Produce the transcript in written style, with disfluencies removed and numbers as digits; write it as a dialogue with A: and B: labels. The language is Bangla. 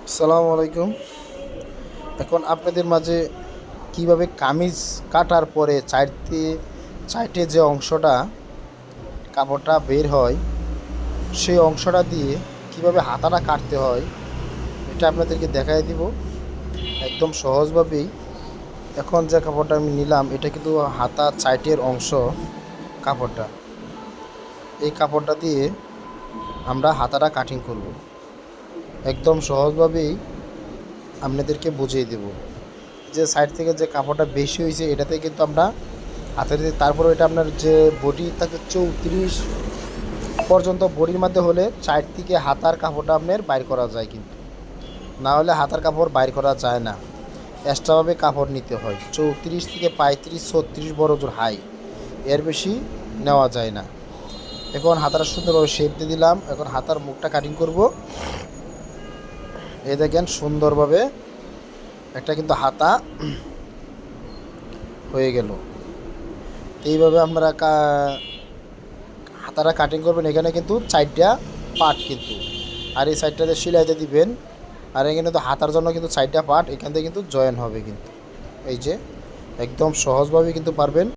A: আসসালামু আলাইকুম। এখন আপনাদের মাঝে কিভাবে কামিজ কাটার পরে চাইটে যে অংশটা কাপড়টা বের হয় সেই অংশটা দিয়ে কিভাবে হাতাটা কাটতে হয় এটা আপনাদেরকে দেখাই দিব একদম সহজভাবেই। এখন যে কাপড়টা আমি নিলাম এটা কিন্তু হাতা চাইটের অংশ কাপড়টা। এই কাপড়টা দিয়ে আমরা হাতাটা কাটিং করব। একদম সহজভাবেই আপনাদেরকে বুঝিয়ে দেব। যে সাইড থেকে যে কাপড়টা বেশি হয়েছে এটাতে কিন্তু আমরা হাতের তারপরে এটা আপনার যে বডি থাকে 34 পর্যন্ত বডির মধ্যে হলে সাইড থেকে হাতার কাপড়টা আপনার বাইর করা যায়, কিন্তু না হলে হাতার কাপড় বাইর করা যায় না। এক্সট্রাভাবে কাপড় নিতে হয় 34 থেকে 35 36 বড় জোর হাই, এর বেশি নেওয়া যায় না। এখন হাতাটা সুন্দরভাবে শেপ দিয়ে দিলাম। এখন হাতার মুখটা কাটিং করব। এই দেখেন সুন্দরভাবে একটা কিন্তু হাতা হয়ে গেল। এইভাবে আমরা হাতাটা কাটিং করবেন। এখানে কিন্তু 4টা পার্ট কিন্তু, আর এই সাইডটাতে সেলাইতে দিবেন। আর এখানে তো হাতার জন্য কিন্তু 4টা পার্ট এখান থেকে কিন্তু জয়েন হবে কিন্তু। এই যে একদম সহজভাবে কিন্তু পারবেন।